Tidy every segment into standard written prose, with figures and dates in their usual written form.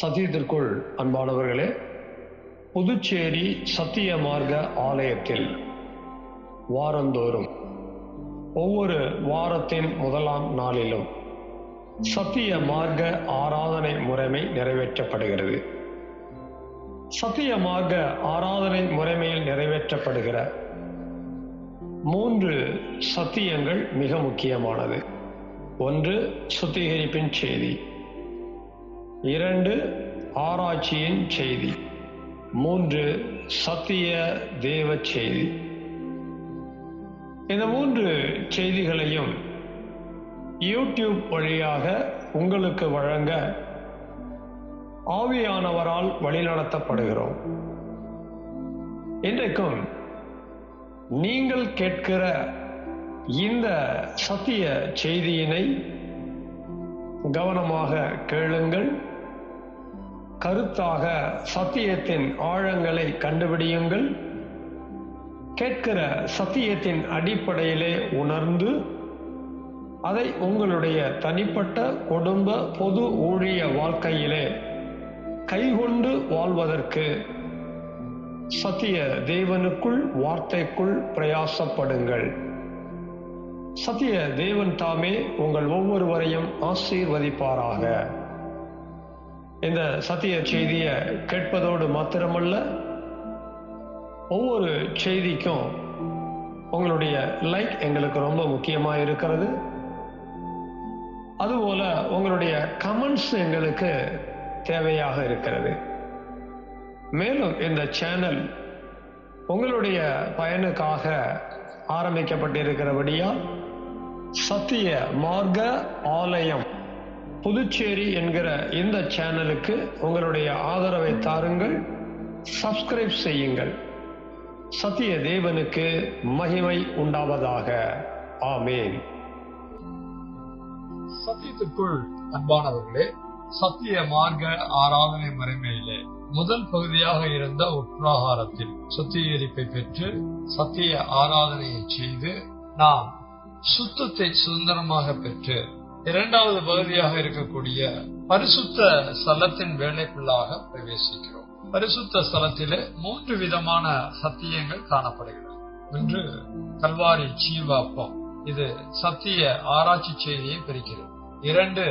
சத்தியத்திற்குள் அன்பானவர்களே, புதுச்சேரி சத்திய மார்க்க ஆலயத்தில் வாரந்தோறும் ஒவ்வொரு வாரத்தின் முதலாம் நாளிலும் சத்திய மார்க்க ஆராதனை முறைமை நிறைவேற்றப்படுகிறது. சத்திய மார்க்க ஆராதனை முறைமையில் நிறைவேற்றப்படுகிற 3 சத்தியங்கள் மிக முக்கியமானது. 1, சுத்திகரிப்பின் செய்தி. 2, ஆராய்ச்சியின் செய்தி. 3, சத்திய தேவ செய்தி. இந்த 3 செய்திகளையும் யூடியூப் வழியாக உங்களுக்கு வழங்க ஆவியானவரால் வழிநடத்தப்படுகிறோம். இன்றைக்கும் நீங்கள் கேட்கிற இந்த சத்திய செய்தியினை கவனமாக கேளுங்கள். கருத்தாக சத்தியத்தின் ஆழங்களை கண்டுபிடியுங்கள். கேட்கிற சத்தியத்தின் அடிப்படையிலே உணர்ந்து அதை உங்களுடைய தனிப்பட்ட குடும்ப பொது ஊழிய வாழ்க்கையிலே கைகொண்டு வாழ்வதற்கு சத்திய தேவனுக்குள் வார்த்தைக்குள் பிரயாசப்படுங்கள். சத்திய தேவன் தாமே உங்கள் ஒவ்வொருவரையும் ஆசீர்வதிப்பாராக. இந்த சத்திய செய்தியை கேட்பதோடு மாத்திரமல்ல, ஒவ்வொரு செய்திக்கும் உங்களுடைய லைக் எங்களுக்கு ரொம்ப முக்கியமாக இருக்கிறது. அதுபோல உங்களுடைய கமெண்ட்ஸ் எங்களுக்கு தேவையாக இருக்கிறது. மேலும் இந்த சேனல் உங்களுடைய பயனுக்காக ஆரம்பிக்கப்பட்டிருக்கிறபடியால் சத்திய மார்க்க ஆலயம் புதுச்சேரி என்கிற இந்த சேனலுக்கு உங்களுடைய ஆதரவை தாருங்கள். சப்ஸ்கிரைப் செய்யுங்கள். சத்திய தேவனுக்கு மகிமை உண்டாவதாக. ஆமேன். சத்தியத்திற்குள் அன்பானவர்களே, சத்திய மார்க்க ஆராதனை முறைமையிலே முதல் பகுதியாக இருந்த உட்பிரகாரத்தில் சுத்திகரிப்பை பெற்று சத்திய ஆராதனையை செய்து நாம் சுத்தத்தை சுதந்திரமாக பெற்று 2வது பகுதியாக இருக்கக்கூடிய பரிசுத்த ஸ்தலத்தின் வேலைக்குள்ளாக பிரவேசிக்கிறோம். பரிசுத்த ஸ்தலத்திலே 3 விதமான சத்தியங்கள் காணப்படுகிறது. 1, கல்வாரி ஜீவாப்பம். இது சத்திய ஆராய்ச்சி செய்தியை பிரிக்கிறது. 2,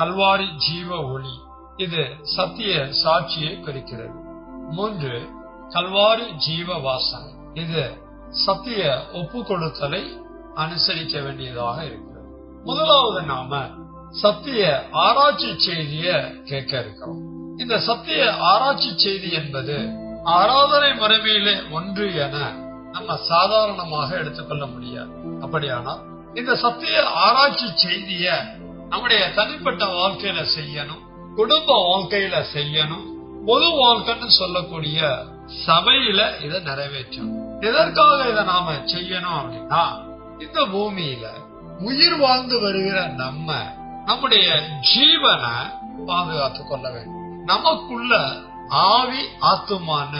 கல்வாரி ஜீவ ஒளி. இது சத்திய சாட்சியை குறிக்கிறது. 3, கல்வாரி ஜீவ வாசனை. இது சத்திய ஒப்பு கொடுத்தலை அனுசரிக்க வேண்டியதாக இருக்கிறது. முதலாவது நாம சத்திய ஆராய்ச்சி செய்திய கேட்க இருக்கிறோம். இந்த சத்திய ஆராய்ச்சி செய்தி என்பது ஆராதனை முறைமையிலே ஒன்று என நம்ம சாதாரணமாக எடுத்துக்கொள்ள முடியாது. அப்படியானால் இந்த சத்திய ஆராய்ச்சி செய்திய நம்முடைய தனிப்பட்ட வாழ்க்கையில செய்யணும், குடும்ப வாழ்க்கையில செய்யணும், பொது வாழ்க்கைன்னு சொல்லக்கூடிய சபையில இதை நிறைவேற்றணும். எதற்காக இதை நாம செய்யணும் அப்படின்னா, இந்த பூமியில உயிர் வாழ்ந்து வருகிற நம்முடைய ஜீவனை பாதுகாத்துக் கொள்ள வேண்டும். நமக்குள்ள ஆவி ஆத்துமான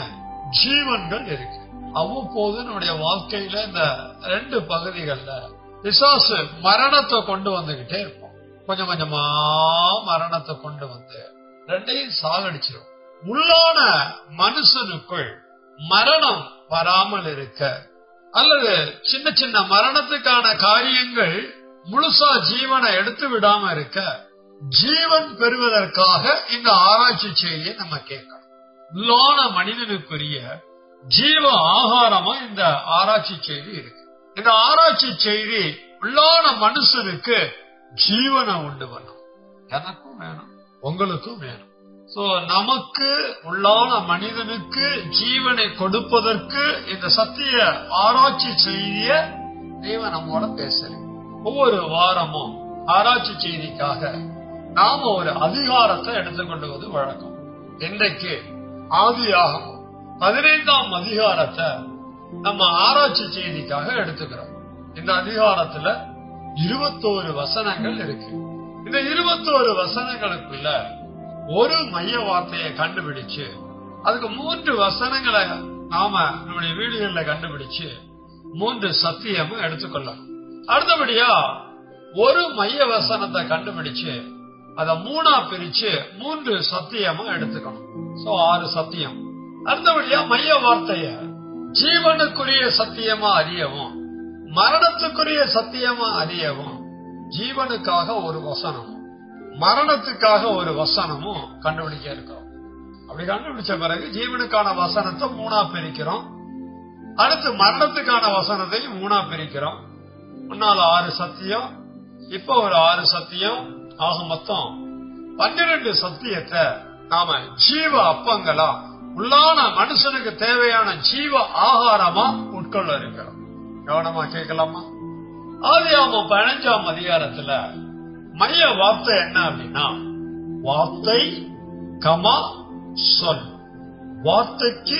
ஜீவன்கள் இருக்கு. அவ்வப்போது நம்முடைய வாழ்க்கையில இந்த 2 பகுதிகள்ல பிசாசு மரணத்தை கொண்டு வந்துகிட்டே இருப்போம். கொஞ்சம் கொஞ்சமா மரணத்தை கொண்டு வந்து 2ஐயும் சாகடிச்சிடும். உள்ளான மனுஷனுக்குள் மரணம் வராமல் இருக்க, அல்லது சின்ன சின்ன மரணத்துக்கான காரியங்கள் முழுசா ஜீவனை எடுத்து விடாம இருக்க, ஜீவன் பெறுவதற்காக இந்த ஆராய்ச்சி செய்தியை நம்ம கேட்கணும். உள்ளான மனிதனுக்குரிய ஜீவ ஆகாரமா இந்த ஆராய்ச்சி செய்தி இருக்கு. இந்த ஆராய்ச்சி செய்தி உள்ளான மனுஷனுக்கு ஜீவனை உண்டு பண்ணும். எனக்கும் வேணும், உங்களுக்கும் வேணும். சோ நமக்கு உள்ளான மனிதனுக்கு ஜீவனை கொடுப்பதற்கு இந்த சத்திய ஆராய்ச்சி செய்திய தேவன் நம்மோட பேசுறேன். ஒவ்வொரு வாரமும் ஆராய்ச்சி செய்திக்காக நாம ஒரு அதிகாரத்தை எடுத்துக்கொள்வது வழக்கம். இன்றைக்கு ஆதியாகமம் 15ஆம் அதிகாரத்தை நம்ம ஆராய்ச்சி செய்திக்காக எடுத்துக்கிறோம். இந்த அதிகாரத்துல 21 வசனங்கள் இருக்கு. இந்த 21 வசனங்களுக்குள்ள ஒரு மைய வார்த்தையை கண்டுபிடிச்சு, அதுக்கு 3 வசனங்களை நாம நம்முடைய வீடுகள்ல கண்டுபிடிச்சு 3 சத்தியமும் எடுத்துக்கொள்ளணும். அடுத்தபடியா ஒரு மைய வசனத்தை கண்டுபிடிச்சு அத 3 பிரிச்சு 3 சத்தியமா எடுத்துக்கணும். சோ 6 சத்தியம். அடுத்தபடியா மைய வார்த்தைய ஜீவனுக்குரிய சத்தியமா அறியவும், மரணத்துக்குரிய சத்தியமா அறியவும், ஜீவனுக்காக ஒரு வசனமும் மரணத்துக்காக ஒரு வசனமும் கண்டுபிடிக்க இருக்கிறோம். அப்படி கண்டுபிடிச்ச பிறகு ஜீவனுக்கான வசனத்தை 3 பிரிக்கிறோம். அடுத்து மரணத்துக்கான வசனத்தையும் 3 பிரிக்கிறோம். முன்னால 6 சத்தியம், இப்ப ஒரு 6 சத்தியம், ஆக மொத்தம் 12 சத்தியத்தை நாம ஜீவ அப்பங்களா, உள்ளான மனுஷனுக்கு தேவையான ஜீவ ஆகாரமா உட்கொள்ள இருக்கிறோம். கவனமா கேட்கலாமா? ஆதியாகமம் 15ஆம் அதிகாரத்துல மைய வார்த்தை என்ன அப்படின்னா, வார்த்தை கமா சொல். வார்த்தைக்கு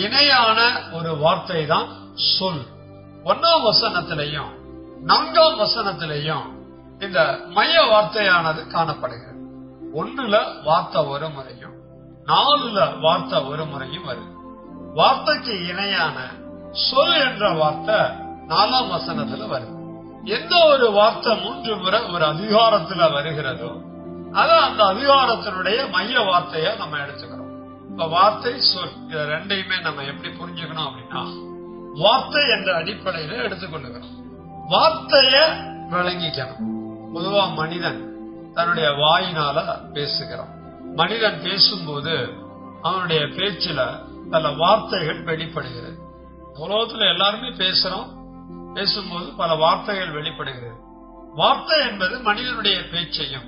இணையான ஒரு வார்த்தை தான் சொல். 1ஆம் வசனத்திலையும் 4ஆம் வசனத்திலையும் இந்த மைய வார்த்தையானது காணப்படுகிறது. 1ல வார்த்தை ஒரு முறையும் 4ல வார்த்தை ஒரு முறையும் வருது. வார்த்தைக்கு இணையான சொல் என்ற வார்த்தை 4ஆம் வசனத்துல வருது. எந்த ஒரு வார்த்தை 3 முறை ஒரு அதிகாரத்துல வருகிறதோ அது அந்த அதிகாரத்தினுடைய மைய வார்த்தைய நம்ம எடுத்துக்கிறோம். இப்ப வார்த்தை சொல் இது ரெண்டையுமே நம்ம எப்படி புரிஞ்சுக்கணும் அப்படின்னா, வார்த்தை என்ற அடிப்படையில எடுத்துக்கொள்ளுகிறோம். வார்த்தைய விளங்கிக்கணும். பொதுவா மனிதன் தன்னுடைய வாயினால பேசுகிறான். மனிதன் பேசும்போது அவனுடைய பேச்சுல பல வார்த்தைகள் வெளிப்படுகிறது. உலகத்துல எல்லாருமே பேசுறோம். பேசும்போது பல வார்த்தைகள் வெளிப்படுகிறது. வார்த்தை என்பது மனிதனுடைய பேச்சையும்,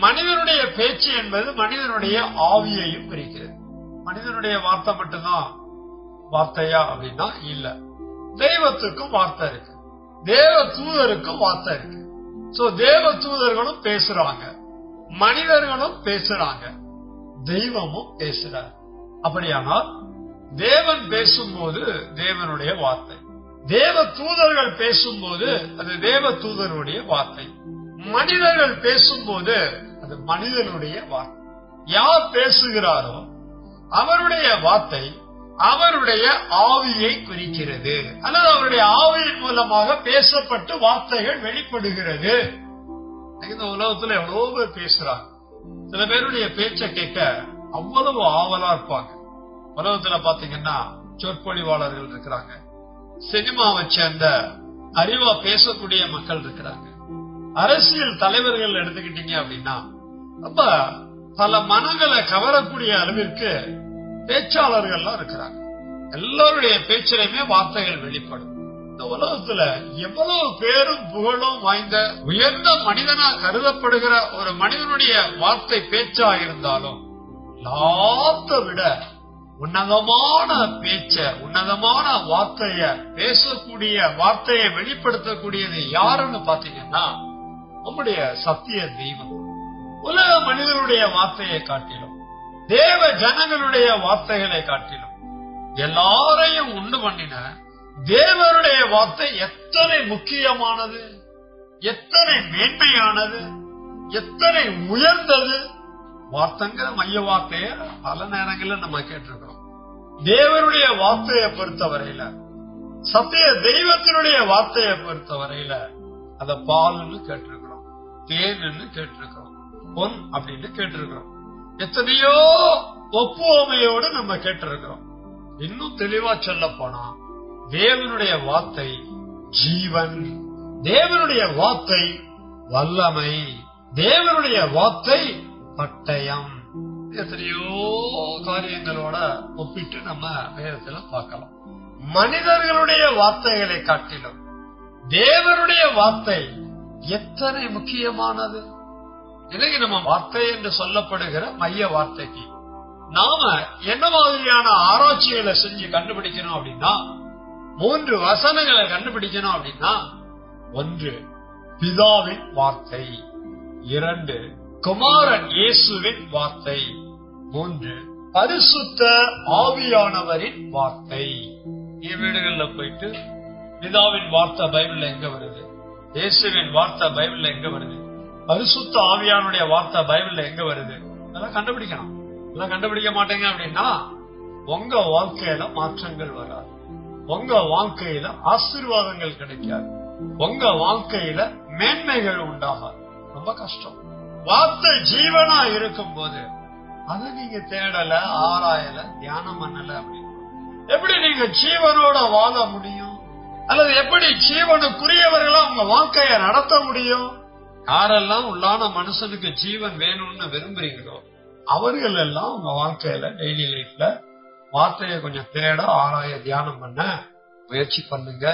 மனிதனுடைய பேச்சு என்பது மனிதனுடைய ஆவியையும் குறிக்கிறது. மனிதனுடைய வார்த்தை மட்டும்தான் வார்த்தையா அப்படின்னா இல்ல. தெய்வத்துக்கும் வார்த்தை இருக்கு, தேவ தூதருக்கும் வார்த்தை இருக்கு. சோ தேவ தூதர்களும் பேசுறாங்க, மனிதர்களும் பேசுறாங்க, தெய்வமும் பேசுறார். அப்படியானால் தேவன் பேசும்போது தேவனுடைய வார்த்தை, தேவ தூதர்கள் பேசும்போது அது தேவ தூதருடைய வார்த்தை, மனிதர்கள் பேசும்போது அது மனிதனுடைய வார்த்தை. யார் பேசுகிறாரோ அவருடைய வார்த்தை அவருடைய ஆவியை குறிக்கிறது, அல்லது அவருடைய ஆவியின் மூலமாக பேசப்பட்டு வார்த்தைகள் வெளிப்படுகிறது. இந்த உலகத்துல எவ்வளவு பேர் பேசுறாங்க. சில பேருடைய பேச்சை கேட்க அவ்வளவு ஆவலா இருப்பாங்க. உலகத்துல பாத்தீங்கன்னா சொற்பொழிவாளர்கள் இருக்கிறாங்க, சினிமாவை சேர்ந்த அறிவா பேசக்கூடிய மக்கள் இருக்கிறாங்க, அரசியல் தலைவர்கள் எடுத்துக்கிட்டீங்க அப்படின்னா அப்ப பல மனங்களை கவரக்கூடிய அளவிற்கு பேச்சாளர்கள்லாம் இருக்கிறாங்க. எல்லாருடைய பேச்சிலுமே வார்த்தைகள் வெளிப்படும். இந்த உலகத்துல எவ்வளவு பேரும் புகழும் வாய்ந்த உயர்ந்த மனிதனா கருதப்படுகிற ஒரு மனிதனுடைய வார்த்தை பேச்சா இருந்தாலும் எல்லாத்தை விட உன்னதமான பேச்ச, உன்னதமான வார்த்தைய பேசக்கூடிய, வார்த்தையை வெளிப்படுத்தக்கூடியது யாருன்னு பாத்தீங்கன்னா நம்முடைய சத்திய தெய்வம். உலக மனிதனுடைய வார்த்தையை காட்டிலும், தேவ ஜனங்களுடைய வார்த்தைகளை காட்டிலும் எல்லாரையும் உண்டு பண்ணின தேவனுடைய வார்த்தை எத்தனை முக்கியமானது, எத்தனை மேன்மையானது, எத்தனை உயர்ந்தது. வார்த்தைங்கிற மைய வார்த்தைய பல நேரங்களில் நம்ம கேட்டிருக்கிறோம். தேவனுடைய வார்த்தையை பொறுத்தவரையில, சத்திய தெய்வத்தினுடைய வார்த்தையை பொறுத்தவரையில அத பால்னு கேட்டிருக்கிறோம், தேன்னு கேட்டிருக்கிறோம், பொன் அப்படின்னு கேட்டிருக்கிறோம். எத்தனையோ ஒப்புவமையோடு நம்ம கேட்டிருக்கிறோம். இன்னும் தெளிவா சொல்ல போனா தேவனுடைய வார்த்தை ஜீவன், தேவனுடைய வார்த்தை வல்லமை, தேவனுடைய வார்த்தை பட்டயம். எத்தனையோ காரியங்களோட ஒப்பிட்டு நம்ம வேதத்துல பார்க்கலாம். மனிதர்களுடைய வார்த்தைகளை காட்டிலும் தேவனுடைய வார்த்தை எத்தனை முக்கியமானது. இன்னைக்கு நம்ம வார்த்தை என்று சொல்லப்படுகிற மைய வார்த்தைக்கு நாம என்ன மாதிரியான ஆராய்ச்சிகளை செஞ்சு கண்டுபிடிக்கணும் அப்படின்னா, 3 வசனங்களை கண்டுபிடிக்கணும் அப்படின்னா, 1 பிதாவின் வார்த்தை, 2 குமாரன் இயேசுவின் வார்த்தை, 3 பரிசுத்த ஆவியானவரின் வார்த்தை. வீடுகள்ல போயிட்டு பிதாவின் வார்த்தை பைபிள்ல எங்க வருது, இயேசுவின் வார்த்தை பைபிள்ல எங்க வருது, பரிசுத்த ஆவியானுடைய வார்த்தை பைபிள்ல எங்க வருது, அதெல்லாம் கண்டுபிடிக்கணும். அதெல்லாம் கண்டுபிடிக்க மாட்டேங்க அப்படின்னா உங்க வாழ்க்கையில மாற்றங்கள் வராது, உங்க வாழ்க்கையில ஆசீர்வாதங்கள் கிடைக்காது, உங்க வாழ்க்கையில மேன்மைகள் உண்டாகாது. ரொம்ப கஷ்டம். வார்த்தை ஜீவனா இருக்கும் போது அதை நீங்க தேடல, ஆராயல, தியானம் பண்ணல அப்படின்னு எப்படி நீங்க ஜீவனோட வாழ முடியும்? அல்லது எப்படி ஜீவனுக்குரியவர்களா உங்க வாழ்க்கைய நடத்த முடியும்? யாரெல்லாம் உள்ளான மனுஷனுக்கு ஜீவன் வேணும்னு விரும்புறீங்களோ அவர்கள் எல்லாம் உங்க வாழ்க்கையில டெய்லி லைஃப்ல வார்த்தையை கொஞ்சம் தேட, ஆராய, தியானம் பண்ண முயற்சி பண்ணுங்க.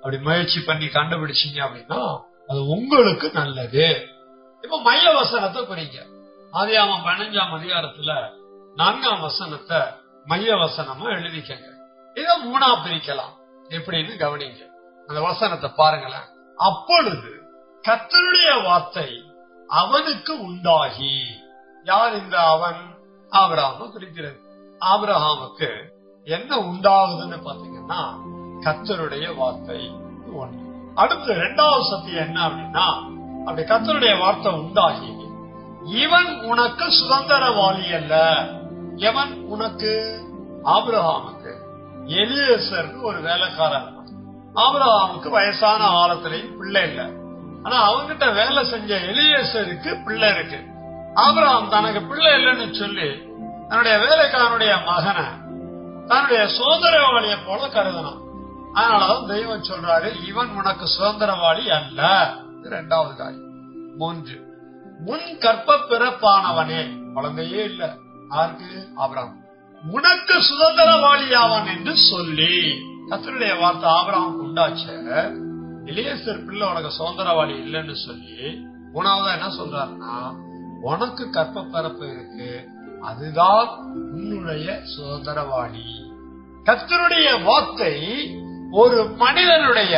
அப்படி முயற்சி பண்ணி கண்டுபிடிச்சீங்க அப்படின்னா அது உங்களுக்கு நல்லது. இப்ப மைய வசனத்தை குறிங்க. ஆதியாகமம் 15ஆம் அதிகாரத்துல 4ஆம் வசனத்தை மைய வசனமா எழுதிக்கங்க. இத 3ஆ பிரிக்கலாம். எப்படின்னு கவனிங்க. அந்த வசனத்தை பாருங்களேன். அப்பொழுது கர்த்தருடைய வார்த்தை அவனுக்கு உண்டாகி, யார் இந்த அவன்? ஆபிரகாமை குறிக்கிறது. ஆபிரகாமுக்கு என்ன உண்டாகுதுன்னு பாத்தீங்கன்னா கர்த்தருடைய வார்த்தை ஒன்று. அடுத்து 2வது சத்தியம் என்ன அப்படின்னா, அப்படி கர்த்தருடைய வார்த்தை உண்டாகி, இவன் உனக்கு சுதந்திரவாளி அல்ல. எவன் உனக்கு? ஆபிரகாமுக்கு எலியேசர் ஒரு வேலைக்காரன். ஆபிரகாமுக்கு வயசான காலத்திலையும் பிள்ளை இல்ல. ஆனா அவங்கிட்ட வேலை செஞ்ச எலியேசருக்கு பிள்ளை இருக்கு. ஆபிரகாம் தனக்கு பிள்ளை இல்லைன்னு சொல்லி தன்னுடைய வேலைக்காரனுடைய மகனை தன்னுடைய சுதந்திரவாளியை போல கருதணும். அதனாலதான் தெய்வம் சொல்றாரு, இவன் உனக்கு சுதந்திரவாளி அல்ல. 2வது காரியம். 3, முன் கற்ப பிறப்பானவனே, குழந்தையே இல்ல, யாருக்கு? ஆபிரகாம், உனக்கு சுதந்திரவாளி ஆவான் என்று சொல்லி, கர்த்தருடைய வார்த்தை ஆபிரகாமுக்கு உண்டாச்ச. எலியேசர் பிள்ளை உனக்கு சுதந்திரவாளி இல்லைன்னு சொல்லி 3வது என்ன சொல்றாருன்னா, உனக்கு கற்ப பிறப்பு இருக்கு, அதுதான் உன்னுடைய சுதந்திரவாளி. கர்த்தருடைய வார்த்தை ஒரு மனிதனுடைய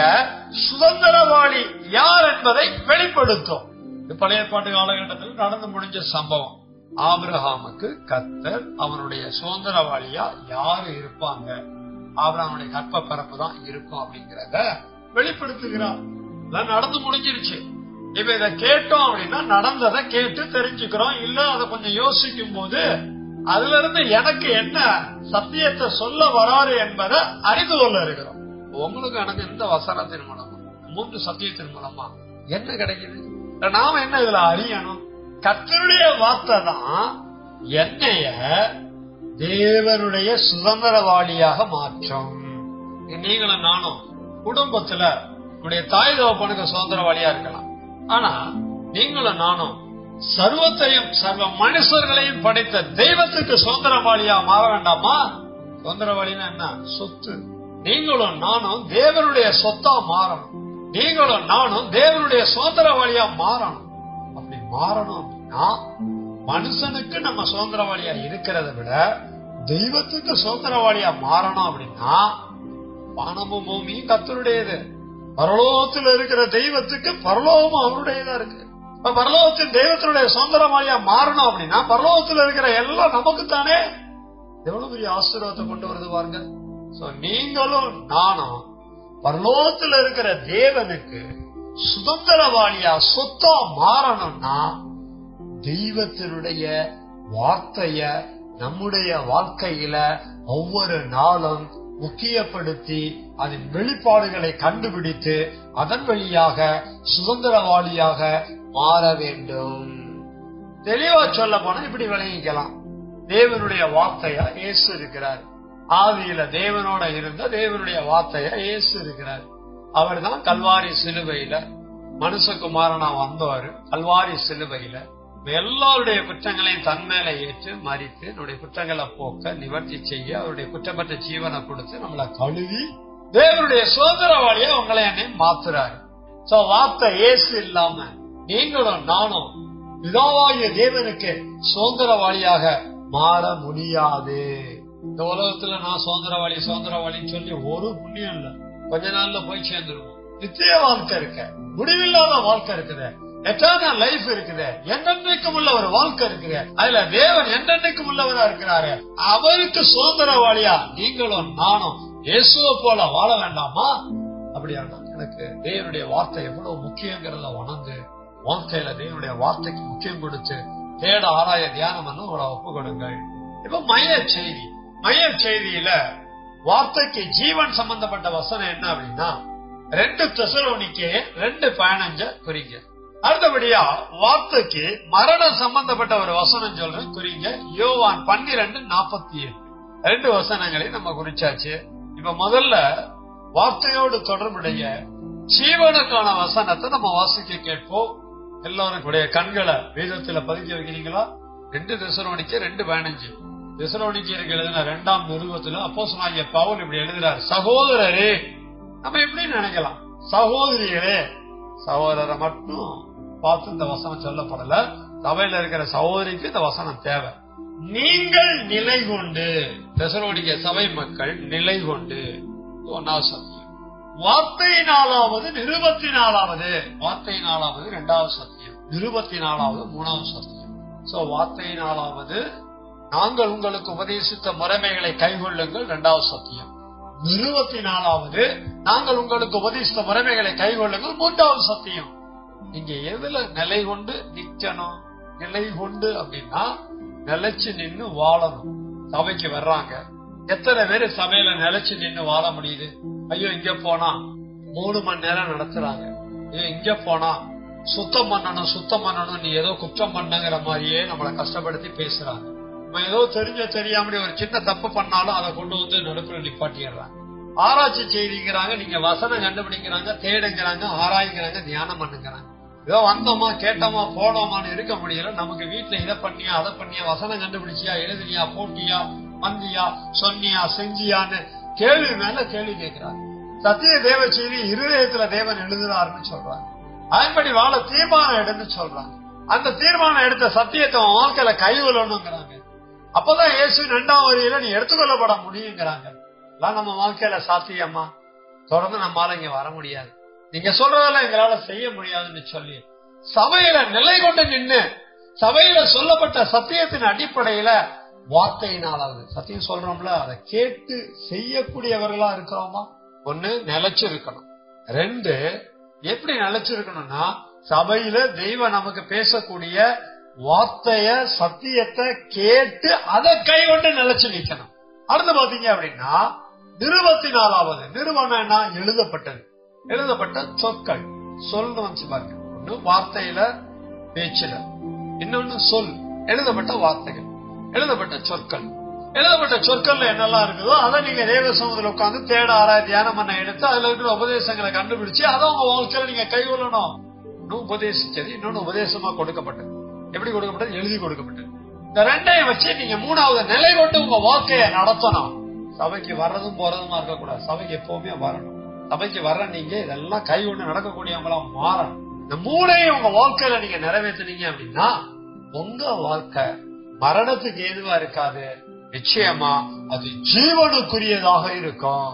சுதந்திரவாளி யார் என்பதை வெளிப்படுத்தும். பழைய ஏற்பாட்டு காலகட்டத்தில் நடந்து முடிஞ்ச சம்பவம். ஆபிரகாமுக்கு கர்த்தர் அவனுடைய சுதந்திரவாளியா யாரு இருப்பாங்க, ஆபிரகாமுடைய கற்ப பிறப்பு தான் இருக்கும் அப்படிங்கறத வெளிப்படுத்துகிறார். நடந்து முடிஞ்சிருச்சு. இப்ப இதை கேட்டோம் அப்படின்னா நடந்ததை கேட்டு தெரிஞ்சுக்கிறோம். இல்ல அதை கொஞ்சம் யோசிக்கும் போது அதுல இருந்து எனக்கு என்ன சத்தியத்தை சொல்ல வராரு என்பதை அறிந்து கொள்ள இருக்கிறோம். உங்களுக்கு எனக்கு இந்த வசனத்தின் மூலமா 3 சத்தியத்தின் மூலமா என்ன கிடைக்குது? நாம என்ன இதுல அறியணும்? கர்த்தருடைய வார்த்தை தான் என்னைய தேவனுடைய சுதந்திரவாளியாக மாற்றும். நீங்களும் நானும் குடும்பத்துல உடைய தாய் தகப்பனுக்கு சுதந்திரவாளியா இருக்கலாம். ஆனா நீங்களும் நானும் சர்வத்தையும் சர்வ மனுஷர்களையும் படைத்த தெய்வத்துக்கு சுதந்திரவாளியா மாற வேண்டாமா? சுதந்திரவாளினா என்ன? சொத்து. நீங்களும் நானும் தேவனுடைய சொத்தா மாறணும். நீங்களும் நானும் தேவனுடைய சுதந்திரவாளியா மாறணும். அப்படி மாறணும் அப்படின்னா மனுஷனுக்கு நம்ம சுதந்திரவாளியா இருக்கிறத விட தெய்வத்துக்கு சுதந்திரவாளியா மாறணும். அப்படின்னா வானமும் பூமியும் கர்த்தருடையது. பரலோகத்தில் இருக்கிற தெய்வத்துக்கு பரலோகமும் அவருடையதா இருக்கு. இப்ப பரலோகத்தின் தெய்வத்தினுடைய சுதந்திரவாளியா மாறணும் அப்படின்னா பரலோகத்தில் இருக்கிற எல்லாம் நமக்கு தானே. எவ்வளவு பெரிய ஆசீர்வாதத்தை கொண்டு வருது பாருங்க. நீங்களும் நானும் பரலோகத்தில் இருக்கிற தேவனுக்கு சுதந்திரவாளியா சொத்தா மாறணும்னா தெய்வத்தினுடைய வார்த்தைய நம்முடைய வாழ்க்கையில ஒவ்வொரு நாளும் முக்கியப்படுத்தி அதன் வெளிப்பாடுகளை கண்டுபிடித்து அதன் வழியாக சுதந்திரவாளியாக மாற வேண்டும். தெளிவா சொல்ல போனா இப்படி விளங்கிக்கலாம். தேவனுடைய வார்த்தையா இயேசு இருக்கிறார். ஆதியில தேவனோட இருந்த தேவனுடைய வார்த்தையா இயேசு இருக்கிறார். அவர் தான் கல்வாரி சிலுவையில மனுஷகுமாரனா வந்தவர். கல்வாரி சிலுவையில எல்லாருடைய குற்றங்களையும் தன்மேல ஏற்று மறித்து நம்முடைய குற்றங்களை போக்க நிவர்த்தி செய்ய அவருடைய குற்றப்பட்ட ஜீவனை கொடுத்து நம்மளை கழுவி தேவனுடைய சுதந்திரவாளியா உங்களை என்னை மாத்துறாரு. வார்த்தை இயேசு இல்லாம நீங்களும் நானும் பிதாவாகிய தேவனுக்கு சுதந்திரவாளியாக மாற முடியாது. இந்த உலகத்துல நான் சுதந்திரவாளின்னு சொல்லி ஒரு புண்ணியம் இல்ல. கொஞ்ச நாள்ல போய் சேர்ந்துருவோம். நித்திய வாழ்க்கை இருக்க, முடிவில்லாத வாழ்க்கை இருக்குது, எட்டர்னல் லைஃப் இருக்குது, என்றென்றைக்கும் உள்ள ஒரு வாழ்க்கை இருக்குது. அதுல தேவன் என்றென்றைக்கும் உள்ளவரா இருக்கிறாரு. அவருக்கு சுதந்திரவாளியா நீங்களும் நானும் இயேசுவை போல வாழ வேண்டாமா? அப்படியானா எனக்கு தேவனுடைய வார்த்தை எவ்வளவு முக்கியங்கிறத உணர்ந்து வாழ்க்கையில தேவனுடைய வார்த்தைக்கு முக்கியம் கொடுத்து தேட ஆராய தியானம் உங்களை ஒப்பு கொடுங்கள். இப்ப மைய செய்தியில வார்த்தைக்கு ஜீவன் சம்பந்தப்பட்ட வசனம் என்ன அப்படின்னா 2 தெசலோனிக்கேயர் 2:15 குறிங்க. அடுத்தபடியா வார்த்தைக்கு மரணம் சம்பந்தப்பட்ட ஒரு வசனம் சொல்றேன், குறிங்க. யோவான் 12:47 2 வசனங்களை நம்ம குறிச்சாச்சு. இப்ப முதல்ல வார்த்தையோடு தொடர்புடைய ஜீவனுக்கான வசனத்தை நம்ம வாசிக்க கேட்போம். எல்லாருடைய கண்களை வேதத்துல பதிக்க வைக்கிறீங்களா? 2 தெசலோனிக்கேயர் 2:15. தெசலோனிக்கேயருக்கு எழுதின 2ஆம் நிருபத்துல அப்போஸ்தலனாகிய பவுல் இப்படி எழுதுறார், சகோதரரே. நம்ம எப்படி நினைக்கலாம், சகோதரிகளே, சகோதரரை மட்டும் பார்த்து இந்த வசனம் சொல்லப்படல. சபையில இருக்கிற சகோதரிக்கு இந்த வசனம் தேவை. நீங்கள் நிலை கொண்டு, தெசலோனிக்கேய சபை மக்கள் நிலை கொண்டு, 1வது சத்தியம். வார்த்தையினாலாவது நிருபத்தினாலாவது, வார்த்தையினாலாவது 2வது சத்தியம், நிருபத்தினாலாவது 3வது சத்தியம். சோ வார்த்தையினாலாவது நாங்கள் உங்களுக்கு உபதேசித்த முறைமைகளை கைகொள்ளுங்கள், 2வது சத்தியம். நிருபத்தினாலாவது நாங்கள் உங்களுக்கு உபதேசித்த முறைமைகளை கைகொள்ளுங்கள், 3வது சத்தியம். நீங்க எதுல நிலை கொண்டு நிக்கணும்? நிலை கொண்டு அப்படின்னா நிலைச்சு நின்னு வாழணும். சபைக்கு வர்றாங்க, எத்தனை பேரு சபையில நிலைச்சு நின்னு வாழ முடியுது? ஐயோ இங்க போனா 3 மணி நேரம் நடத்துறாங்க, ஐயோ இங்க போனா சுத்தம் பண்ணணும், நீ ஏதோ குற்றம் பண்ணுங்கிற மாதிரியே நம்மளை கஷ்டப்படுத்தி பேசுறாங்க. நம்ம ஏதோ தெரியாம ஒரு சின்ன தப்பு பண்ணாலும் அதை கொண்டு வந்து நடுப்புல நிப்பாட்டிடுறாங்க. ஆராய்ச்சி செய்திக்கிறாங்க, நீங்க வசனம் கண்டுபிடிக்கிறாங்க, தேடுங்கிறாங்க, ஆராய்கிறாங்க, தியானம் பண்ணுங்கிறாங்க. ஏதோ வந்தோமா கேட்டோமா போனோமான்னு இருக்க முடியல. நமக்கு வீட்டுல இதை பண்ணியா அதை பண்ணியா, வசனம் கண்டுபிடிச்சியா, எழுதினியா, போட்டியா, வந்தியா, சொன்னியா, செஞ்சியான்னு கேள்வி மேல கேள்வி கேட்கிறாங்க. சத்திய தேவ செய்தி இருதயத்துல தேவன் எழுதுறாருன்னு சொல்றாங்க. அதன்படி வாழ தீர்மானம் எடுன்னு சொல்றாங்க. அந்த தீர்மானம் எடுத்த சத்தியத்தை வாழ்க்கையில கைவிடணுங்கிறாங்க. அப்பதான் இயேசு 2ஆம் வரியில நீ எடுத்துக்கொள்ளப்பட முடியுங்கிறாங்க. நம்ம வாழ்க்கையில சாத்தியமா? தொடர்ந்து நம்மால இங்க வர முடியாது, நீங்க சொல்றதெல்லாம் எங்களால செய்ய முடியாதுன்னு சொல்லி சபையில நிலை கொண்டு நின்று சபையில சொல்லப்பட்ட சத்தியத்தின் அடிப்படையில வார்த்தையினாலாவது, சத்தியம் சொல்றோம்ல, அதை கேட்டு செய்யக்கூடியவர்களா இருக்கிறோமா? 1 நிலைச்சிருக்கணும். 2 எப்படி நிலைச்சிருக்கணும்னா சபையில தெய்வம் நமக்கு பேசக்கூடிய வார்த்தைய சத்தியத்தை கேட்டு அதை கைகொண்டு நிலைச்சு நிக்கணும். அடுத்து பாத்தீங்க அப்படின்னா நிருபத்தினாலாவது, நிருபம் என்ன? எழுதப்பட்ட சொற்கள், சொல்னு வந்து பாருங்க. ஒண்ணு வார்த்தையில பேச்சுல, இன்னொன்னு சொல், எழுதப்பட்ட வார்த்தைகள், எழுதப்பட்ட சொற்கள். எழுதப்பட்ட சொற்கள்ல என்னெல்லாம் இருக்குதோ அதை நீங்க தேவ சமூகத்துல உட்கார்ந்து தேட ஆராய் தியானம் பண்ண எடுத்து அதுல இருக்கிற உபதேசங்களை கண்டுபிடிச்சு அதை உங்க வாழ்க்கையில நீங்க கைகொள்ளணும். இன்னும் உபதேசிச்சது, இன்னொன்னு உபதேசமா கொடுக்கப்பட்டது. எப்படி கொடுக்கப்பட்டது? எழுதி கொடுக்கப்பட்டது. இந்த 2ஐயும் வச்சு நீங்க 3வது நிலை கொண்டு உங்க வாழ்க்கைய நடத்தணும். சபைக்கு வர்றதும் போறதுமா இருக்கக்கூடாது, சபைக்கு எப்பவுமே வரணும். சபைக்கு வர்ற நீங்க இதெல்லாம் கை கொண்டு நடக்கக்கூடியவங்களா மாறணும். இந்த 3ஐயும் உங்க வாழ்க்கையில நீங்க நிறைவேற்றினீங்க அப்படின்னா உங்க வாழ்க்கை மரணத்துக்கு ஏதுவா இருக்காது, நிச்சயமா அது ஜீவனுக்குரியதாக இருக்கும்.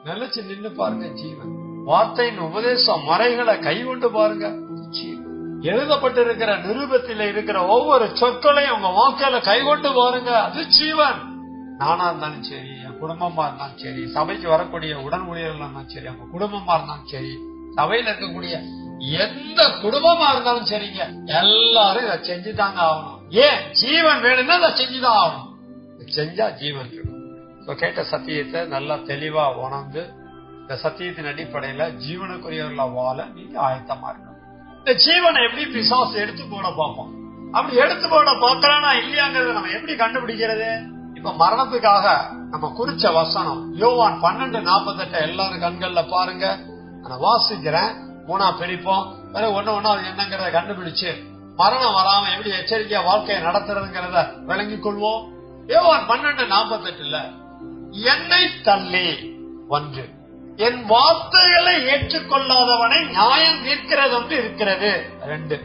நிலைச்சு நின்னு பாருங்க, ஜீவன். வார்த்தையின் உபதேச முறைகளை கை கொண்டு பாருங்க, எழுதப்பட்டிருக்கிற நிருபத்தில் இருக்கிற ஒவ்வொரு சொற்களையும் உங்க வாழ்க்கையில கைகொண்டு பாருங்க, அது ஜீவன். நானா இருந்தாலும் சரி, என் குடும்பமா இருந்தாலும் சரி, சபைக்கு வரக்கூடிய உடன் ஊழியர்கள் இருந்தாலும் சரி, அவங்க குடும்பமா இருந்தாலும் சரி, சபையில இருக்கக்கூடிய எந்த குடும்பமா இருந்தாலும் சரிங்க, எல்லாரும் இதை செஞ்சுதாங்க ஆகணும். ஏன்? ஜீவன் வேணும்னா இதை செஞ்சுதான் ஆகணும். செஞ்சா ஜீவன் இருக்கும். கேட்ட சத்தியத்தை நல்லா தெளிவா உணர்ந்து இந்த சத்தியத்தின் அடிப்படையில ஜீவனுக்குரியவர்களா வாழ நீங்க ஆயத்தமா இருக்கணும். இந்த ஜீவனை எப்படி பிசாசு எடுத்து போட பார்ப்போம். அப்படி எடுத்து போட பார்க்கறானா இல்லையாங்கிறத நம்ம எப்படி கண்டுபிடிக்கிறது? இப்ப மரணத்துக்காக நம்ம குறிச்ச வசனம் யோவான் 12:48 எல்லாரும் கண்கள்ல பாருங்க. நான் வாசிக்கிறேன், 3ஆ பிரிப்போம். ஒண்ணு அது என்னங்கிறத கண்டுபிடிச்சு மரணம் வராம எப்படி எச்சரிக்கையா வாழ்க்கையை நடத்துறதுங்கிறத விளங்கிக் கொள்வோம். யோவான் 12:48 என்னை தள்ளி 1, என் வார்த்தைகளை ஏற்றுக்கொள்ளாதவனை நியாயம் தீர்க்கிறது ஒன்று இருக்கிறது. 2,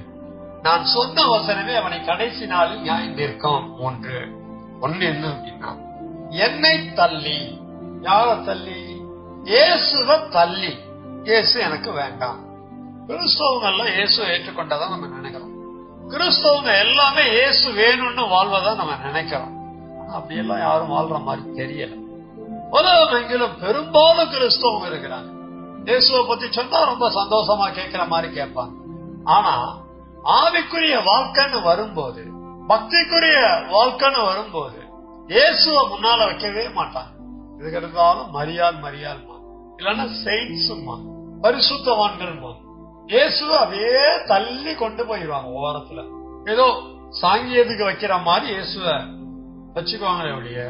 நான் சொன்ன வசனமே அவனை கடைசி நாளில் நியாயம் தீர்க்கும். 3, ஒண்ணு என்ன அப்படின்னா என்னை தள்ளி, யார தள்ளி? இயேசுவ தள்ளி. இயேசு எனக்கு வேண்டாம். கிறிஸ்தவங்க எல்லாம் இயேசுவை ஏற்றுக்கொண்டதான் நம்ம நினைக்கிறோம். கிறிஸ்தவங்க எல்லாமே இயேசு வேணும்னு வாழ்வதான் நம்ம நினைக்கிறோம். அப்படியெல்லாம் யாரும் வாழ்ற மாதிரி தெரியல. உலகமெங்கிலும் பெரும்பாலும் கிறிஸ்தவங்க இருக்கிறாங்க. இயேசுவை பத்தி சொன்னா ரொம்ப சந்தோஷமா கேட்கிற மாதிரி கேட்பாங்க. ஆனா ஆவிக்குரிய வாழ்க்கைன்னு வரும்போது, பக்திக்குரிய வாழ்க்கைன்னு வரும்போது இயேசுவை முன்னால வைக்கவே மாட்டாங்க. இதுக்கு இருந்தாலும் மரியாள் இல்லன்னா செயின்ட்ஸுமா, பரிசுத்தவான்கள். இயேசுவை அப்படியே தள்ளி கொண்டு போயிடுவாங்க ஓரத்துல. ஏதோ சாங்கியத்துக்கு வைக்கிற மாதிரி இயேசுவை வச்சுக்குவாங்களே ஒழிய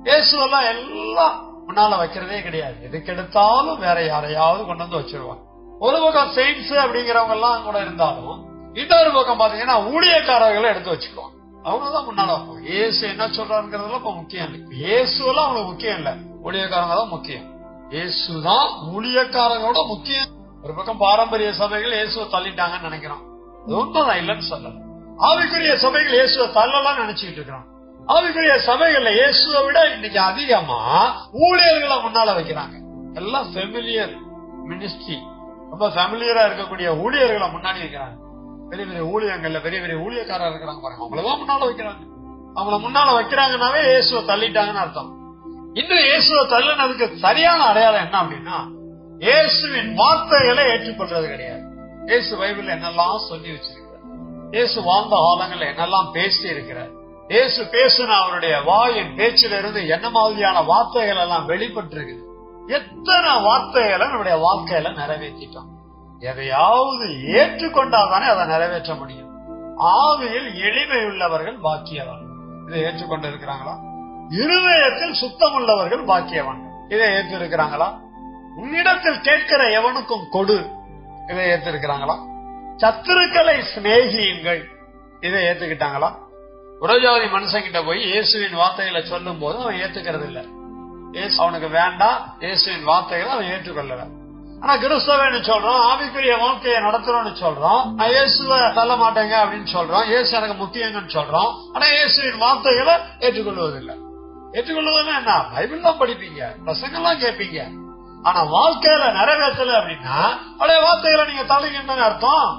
இயேசுவெல்லாம் எல்லாம் முன்னால வைக்கிறதே கிடையாது. எதுக்கு எடுத்தாலும் வேற யாரையாவது கொண்டு வந்து வச்சிருவாங்க. ஒரு பக்கம் செயின்ஸ் அப்படிங்கிறவங்க எல்லாம் கூட இருந்தாலும் இன்னொரு பக்கம் பாத்தீங்கன்னா ஊழியக்காரர்களை எடுத்து வச்சுக்குவாங்க. அவங்கதான் முன்னால வைப்பாங்க. இயேசு என்ன சொல்றாருங்கிறதுலாம் இப்ப முக்கியம் இல்லை. இயேசுலாம் அவங்களுக்கு முக்கியம் இல்ல, ஊழியக்காரங்க தான் முக்கியம். இயேசுதான் ஊழியக்காரங்களோட முக்கியம். ஒரு பக்கம் பாரம்பரிய சபைகள் இயேசுவை தள்ளிட்டாங்கன்னு நினைக்கிறோம். அது உண்மைதான், இல்லன்னு சொல்லல. ஆவிக்குரிய சபைகள் இயேசுவை தள்ளலாம் நினைச்சுக்கிட்டு இருக்கிறோம். ஆவிக்குரிய சபைகள்ல இயேசுவை விட இன்னைக்கு அதிகமா ஊழியர்களை முன்னால வைக்கிறாங்க. எல்லாம் ஃபெமிலியர் மினிஸ்ட்ரி, ரொம்ப ஃபெமிலியரா இருக்கக்கூடிய ஊழியர்களை முன்னாடி வைக்கிறாங்க. பெரிய பெரிய ஊழியங்கள்ல பெரிய பெரிய ஊழியக்காரா இருக்கிறாங்க பாருங்க, அவங்களதான் முன்னால வைக்கிறாங்க. அவங்கள முன்னால வைக்கிறாங்கன்னாவே இயேசுவை தள்ளிட்டாங்கன்னு அர்த்தம். இன்னும் இயேசுவை தள்ளுனதுக்கு சரியான அடையாளம் என்ன அப்படின்னா, இயேசுவின் வார்த்தைகளை ஏற்றுக்கொள்றது கிடையாது. இயேசு பைபிள் என்னெல்லாம் சொல்லி வச்சிருக்கிறார், இயேசு வாழ்ந்த காலங்கள்ல என்னெல்லாம் பேசி இருக்கிறார், இயேசு பேசுன அவருடைய வாயின் பேச்சில இருந்து என்ன மாதிரியான வார்த்தைகள் எல்லாம் வெளிப்பட்டு இருக்குது. எத்தனை வார்த்தைகளை நம்முடைய வாழ்க்கையில நிறைவேற்றிட்டோம். எதையாவது ஏற்றுக்கொண்டாதானே அதை நிறைவேற்ற முடியும். ஆவியில் எளிமை உள்ளவர்கள் பாக்கியவான், இதை ஏற்றுக்கொண்டு இருக்கிறாங்களா? இருதயத்தில் சுத்தம் உள்ளவர்கள் பாக்கியவான், இதை ஏற்று இருக்கிறாங்களா? உன்னிடத்தில் கேட்கிற எவனுக்கும் கொடு, இதை ஏற்றிருக்கிறாங்களா? சத்துருக்களை சிநேகியுங்கள், இதை ஏத்துக்கிட்டாங்களா? புறஜாதி மனுஷங்கிட்ட போய் இயேசுவின் வார்த்தைகளை சொல்லும் போது அவன் ஏத்துக்கிறது இல்ல. இயேசு அவனுக்கு வேண்டாம், இயேசுவின் வார்த்தைகளை அவன் ஏற்றுக்கொள்ளல. ஆனா கிறிஸ்தவன்னு சொல்றோம், ஆவிக்குரிய வாழ்க்கையை நடத்துறோம்னு சொல்றோம், நான் இயேசுவை தள்ள மாட்டேங்க அப்படின்னு சொல்றோம், இயேசு எனக்கு முக்கியங்கன்னு சொல்றோம். ஆனா இயேசுவின் வார்த்தைகளை ஏற்றுக்கொள்வதில்லை. ஏற்றுக்கொள்வதுன்னா என்ன? பைபிள் தான் படிப்பீங்க, பிரசங்கெல்லாம் கேட்பீங்க, ஆனா வாழ்க்கையில நிறைவேற்றல அப்படின்னா பழைய வார்த்தைகளை நீங்க தள்ளுங்கன்னு அர்த்தம்.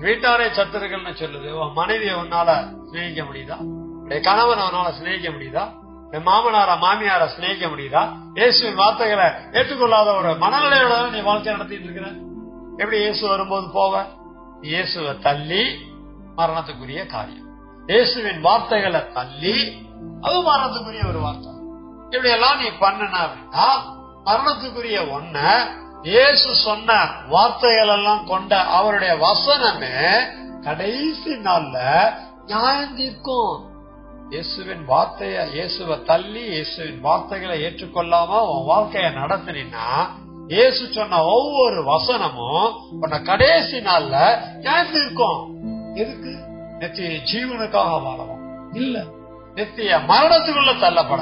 வீட்டாரே சத்துருக்கள்னு சொல்லுது. உன் மனைவியை உன்னால சிநேகிக்க முடியுதா? கணவன் அவனால சிநேகிக்க முடியுதா? மாமனார மாமியார சிநேகிக்க முடியுதா? இயேசுவின் வார்த்தைகளை ஏற்றுக்கொள்ளாத ஒரு மனநிலையோட நீ வாழ்க்கை நடத்திட்டு இருக்கிற. எப்படி இயேசு வரும்போது போவ? இயேசுவை தள்ளி மரணத்துக்குரிய காரியம். இயேசுவின் வார்த்தைகளை தள்ளி அது மரணத்துக்குரிய ஒரு வார்த்தை. இப்படி எல்லாம் நீ பண்ணன அப்படின்னா மரணத்துக்குரிய ஒன்ன இயேசு சொன்ன வார்த்தைகள் எல்லாம் கொண்ட அவருடைய வசனமே கடைசி நாள்ல நியாயம் தீர்க்கும். இயேசுவின் வார்த்தைய இயேசுவை தள்ளி இயேசுவின் வார்த்தைகளை ஏற்றுக்கொள்ளாம உன் வாழ்க்கைய நடத்தினா இயேசு சொன்ன ஒவ்வொரு வசனமும் உன்னை கடைசி நாள்ல நியாயம் தீர்க்கும். எதுக்கு? நித்திய ஜீவனுக்காக வாழவும் இல்ல, நித்திய மரணத்துக்குள்ள தள்ளப்பட.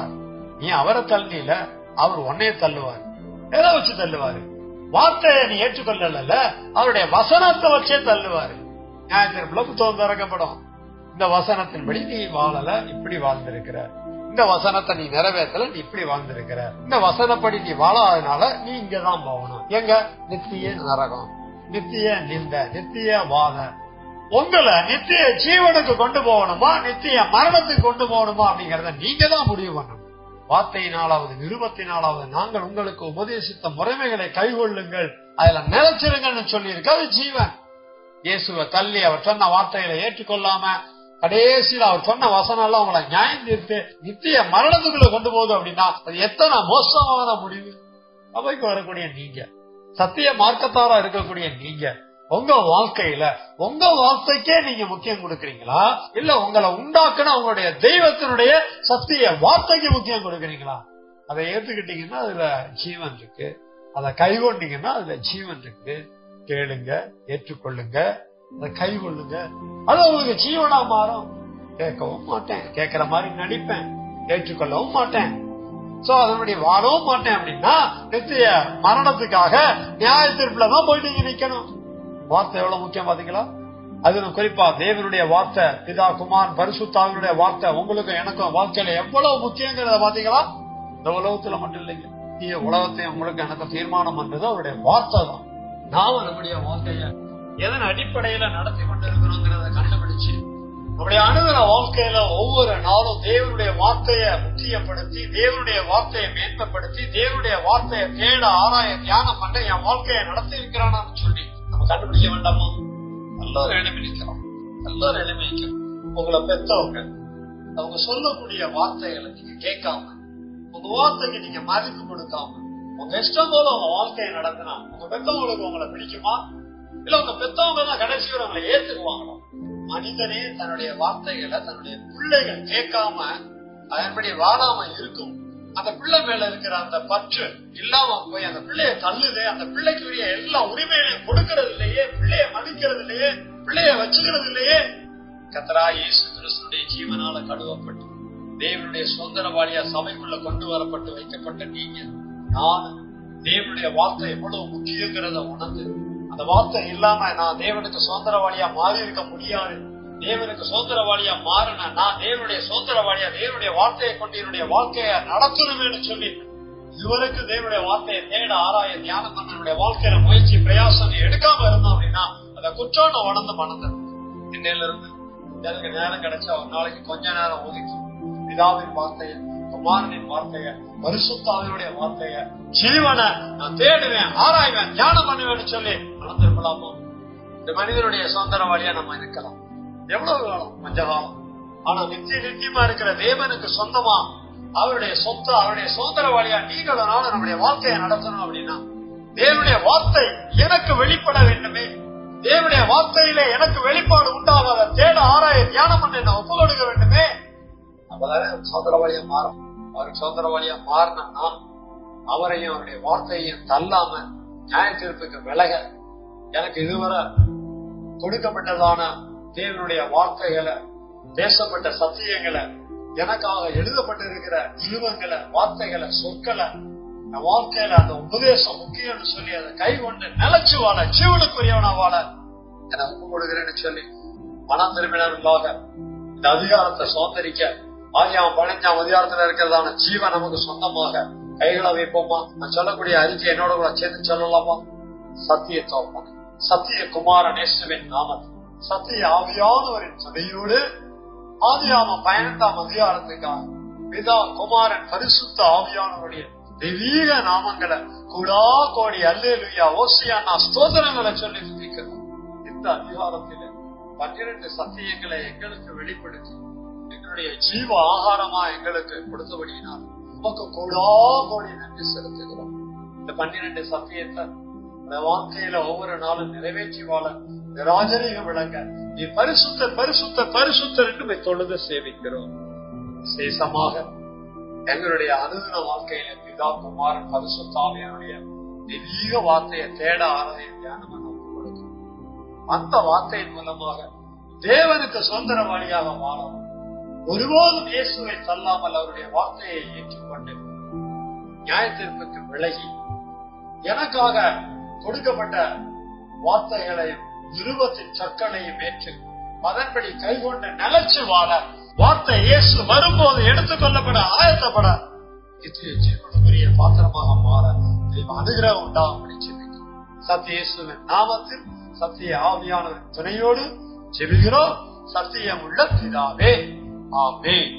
நீ அவரை தள்ளில, அவர் உன்னைய தள்ளுவாரு. எதை வச்சு தள்ளுவாரு? வார்த்தையை நீ ஏற்றுக்கொள்ளல, அவருடைய வசனத்தை வச்சே தள்ளுவாரு. நியாயத்தீர்ப்புல புத்தகம் திறக்கப்படும். இந்த வசனத்தின்படி நீ வாழல, இப்படி வாழ்ந்திருக்கிற. இந்த வசனத்தை நீ நிறைவேற்றல, நீ இப்படி வாழ்ந்திருக்கிற. இந்த வசனப்படி நீ வாழாதனால நீ இங்கதான் போகணும். எங்க? நித்திய நரகம், நித்திய நிந்த, நித்திய வாத. உங்களை நித்திய ஜீவனுக்கு கொண்டு போகணுமா, நித்திய மரணத்துக்கு கொண்டு போகணுமா அப்படிங்கறத நீங்க தான் முடிவு பண்ணணும். வார்த்தையினாலாவது நிருபத்தினாலாவது நாங்கள் உங்களுக்கு உபதேசித்த முறைமைகளை கைகொள்ளுங்கள், அதுல நிலைச்சிருங்கன்னு சொல்லி இருக்கு. அது ஜீவன். இயேசுவை தள்ளி அவர் சொன்ன வார்த்தைகளை ஏற்றுக்கொள்ளாம கடைசியில் அவர் சொன்ன வசனம் எல்லாம் உங்களை நியாயம் தீர்த்து நித்திய மரணத்துக்குள்ள கொண்டு போகுது அப்படின்னா அது எத்தனை மோசமான முடிவு. அவைக்கு வரக்கூடிய நீங்க, சத்திய மார்க்கத்தாரா இருக்கக்கூடிய நீங்க, உங்க வாழ்க்கையில உங்க வார்த்தைக்கே நீங்க முக்கியம் கொடுக்கறீங்களா, இல்ல உங்களை உண்டாக்குன உங்களுடைய தெய்வத்தினுடைய சத்திய வார்த்தைக்கு முக்கியம் கொடுக்கறீங்களா? அதை ஏத்துக்கிட்டீங்கன்னா அதுல ஜீவன் இருக்கு, அதை கைகொண்டீங்கன்னா அதுல ஜீவன் இருக்கு. கேளுங்க, ஏற்றுக்கொள்ளுங்க, அதை கைகொள்ளுங்க, அது உங்களுக்கு ஜீவனா மாறும். கேட்கவும் மாட்டேன், கேட்கிற மாதிரி நடிப்பேன், ஏற்றுக்கொள்ளவும் மாட்டேன், சோ அதனுடைய வாழவும் மாட்டேன் அப்படின்னா நித்திய மரணத்துக்காக நியாய தீர்ப்புலதான் போய் நீங்க நிக்கணும். வார்த்தை எவ்வளவு முக்கியம் பாத்தீங்களா? அது குறிப்பா தேவனுடைய வார்த்தை, பிதா குமார் பரிசுத்தாவினுடைய வார்த்தை உங்களுக்கு எனக்கும் வாழ்க்கையில எவ்வளவு முக்கியங்கிறத பாத்தீங்களா? இந்த உலகத்துல மட்டும் இல்லைங்க, உலகத்தையும் உங்களுக்கு எனக்கு தீர்மானம் பண்றது அவருடைய வார்த்தை தான். நாம நம்முடைய வாழ்க்கைய எதன் அடிப்படையில நடத்தி கொண்டிருக்கிறோங்கிறத கண்டுபிடிச்சு நம்முடைய அணுகிற வாழ்க்கையில ஒவ்வொரு நாளும் தேவனுடைய வார்த்தையை முக்கியப்படுத்தி, தேவனுடைய வார்த்தையை மேன்மைப்படுத்தி, தேவனுடைய வார்த்தையை தேட ஆராய தியானம் பண்ண என் வாழ்க்கையை நடத்தி இருக்கிறான்னு சொல்லி நம்ம கண்டுபிடிக்க வேண்டாமா? எல்லாரும் எளிமைக்கிறோம், எல்லாரும் எளிமைக்கிறோம். உங்களை பெற்றவங்க அவங்க சொல்லக்கூடிய வார்த்தைகளை நீங்க கேட்காம, உங்க வார்த்தைக்கு நீங்க மதிப்பு கொடுக்காம, உங்க இஷ்டம் போல உங்க வாழ்க்கையை நடத்தினா உங்க பெற்றவங்களுக்கு உங்களை பிடிக்குமா? இல்ல உங்க பெத்தவங்க தான் கடைசி வரை அவங்களை ஏத்துக்குவாங்களோ? மனிதனே தன்னுடைய வார்த்தைகளை தன்னுடைய பிள்ளைகள் கேட்காம அதன்படி வாழாம இருக்கும். அந்த பிள்ளை மேல இருக்கிற அந்த பற்று இல்லாம போய் அந்த பிள்ளைய தள்ளுது. அந்த பிள்ளைக்குரிய எல்லா உரிமைகளையும் கொடுக்கறது இல்லையே, பிள்ளைய மதிக்கிறது இல்லையே, பிள்ளைய வச்சுக்கிறது இல்லையே. கர்த்தராகிய இயேசு கிறிஸ்துவின் ஜீவனால கழுவப்பட்டு தேவனுடைய சுதந்திரவாளியா சபைக்குள்ள கொண்டு வரப்பட்டு வைக்கப்பட்ட நீங்க நான் தேவனுடைய வார்த்தை எவ்வளவு முக்கியங்கிறத உணர்ந்து, அந்த வார்த்தை இல்லாம நான் தேவனுக்கு சுதந்திரவாளியா மாறி இருக்க முடியாது. தேவனுக்கு சுதந்திரவாளியா மாறின நான் தேவனுடைய சுதந்திரவாளியா தேவனுடைய வார்த்தையை கொண்டு என்னுடைய வாழ்க்கைய நடத்தணும்னு சொல்லி இதுவரைக்கும் தேவனுடைய வார்த்தையை தேட ஆராய தியானம் பண்ண என்னுடைய வாழ்க்கையில முயற்சி பிரயாசம் எடுக்காம இருந்தோம் அப்படின்னா அந்த குற்றம் நான் உணர்ந்து மணந்தேன். இன்னையில இருந்து எனக்கு நேரம் கிடைச்சா ஒரு நாளைக்கு கொஞ்ச நேரம் ஒதுக்கி பிதாவின் வார்த்தைய, குமாரனின் வார்த்தைய, பரிசுத்தாவினுடைய வார்த்தைய, ஜீவனை நான் தேடுவேன், ஆராய்வேன், தியானம் பண்ணுவேன்னு சொல்லி நடந்திருக்கலாமா? இந்த மனிதனுடைய சுதந்திரவாளியா நம்ம இருக்கலாம். எவ்வளவு காலம்? கொஞ்ச காலம். ஆனா நித்தியமா இருக்கிற தேவனுக்கு சொந்தமா அவருடைய சொத்து, அவருடைய சுதந்திரவாளியா நீங்களும் நம்முடைய வாழ்க்கையை நடத்தணும் அப்படின்னா தேவனுடைய வார்த்தை எனக்கு வெளிப்பட வேண்டுமே. தேவனுடைய வார்த்தையிலே எனக்கு வெளிப்பாடு உண்டாகாத தேட ஆராய தியானம் பண்ண என்ன ஒப்பு கொடுக்க வேண்டுமே. அப்பதானே சுதந்திரவாளியா மாறும். அவருக்கு சுதந்திரவாளியா மாறினா அவரையும் அவருடைய வார்த்தையையும் தள்ளாம நியாய தீர்ப்புக்கு விலக எனக்கு இதுவரை கொடுக்கப்பட்டதான தேவனுடைய வார்த்தைகளை, பேசப்பட்ட சத்தியங்களை, எனக்காக எழுதப்பட்டிருக்கிற நிறுவங்களை, வார்த்தைகளை, சொற்களை, வாழ்க்கையில அந்த உபதேசம் முக்கியம்னு சொல்லி அதை கை கொண்டு நிலைச்சு வாழ, ஜீவனுக்குரியவனா வாழ என ஒப்பு கொடுக்கிறேன்னு சொல்லி மனம் திரும்பினர்களாக இந்த அதிகாரத்தை சுதந்திரிக்க ஆதியாகமம் 15 அதிகாரத்துல இருக்கிறதான ஜீவன் நமக்கு சொந்தமாக கைகளை வைப்போமா? நான் சொல்லக்கூடிய அறிக்கை என்னோட கூட சேர்த்து சொல்லலாமா? சத்திய தோப்பன், சத்திய குமாரன் இயேசுவின் நாமத்தில், சத்திய ஆவியானவரின் துணையோடு ஆதியாகமம் 15 அதிகாரத்துக்காக பிதா, குமாரன், பரிசுத்த ஆவியானவருடைய தெய்வீக நாமங்களை கூடா கோடி அல்லேலூயா, ஓசியானா, ஸ்தோத்திரங்களை சொல்லி துதிக்கிறோம். இந்த அதிகாரத்தில 12 சத்தியங்களை எங்களுக்கு வெளிப்படுத்தி எங்களுடைய ஜீவ ஆகாரமா எங்களுக்கு கொடுத்தபடியினால் நமக்கு கூடா கோடி நன்றி செலுத்துகிறோம். இந்த 12 சத்தியத்தை வாழ்க்கையில ஒவ்வொரு நாளும் நிறைவேற்றி வாழ ராஜரீகம் விளங்க நீ பரிசுத்தர் பரிசுத்தர் பரிசுத்தர் என்று தொழுது சேவிக்கிறோம். விசேஷமாக எங்களுடைய அனுதின வாழ்க்கையில பிதா, குமாரன், பரிசுத்த ஆவியானுடைய தெய்வீக வார்த்தையை தேட ஆராய தியானம் கொடுக்கும். அந்த வார்த்தையின் மூலமாக தேவனுக்கு சுதந்திரவாளியாக வாழவும், ஒருபோதும் இயேசுவை தள்ளாமல் அவருடைய வார்த்தையை ஏற்றுக்கொண்டு நியாய தீர்ப்புக்கு விலகி எனக்காக கொடுக்கப்பட்ட வார்த்தைகளையும் நிருபத்தின் சொற்களையும் ஏற்று அதன்படி கைகொண்டு நிலைச்சு வாழ, வார்த்தை இயேசு வரும்போது எடுத்துக்கொள்ளப்பட ஆயத்தப்பட நித்திய ஜீவனுக்குரிய பாத்திரமாக மாற அனுகிரகம் உண்டாகும்படி ஜெபிக்கிறோம். சத்திய இயேசுவின் நாமத்தில் சத்திய ஆவியானவரின் துணையோடு ஜெபிக்கிறோம். சத்தியம் உள்ள பிதாவே, ஆமென்.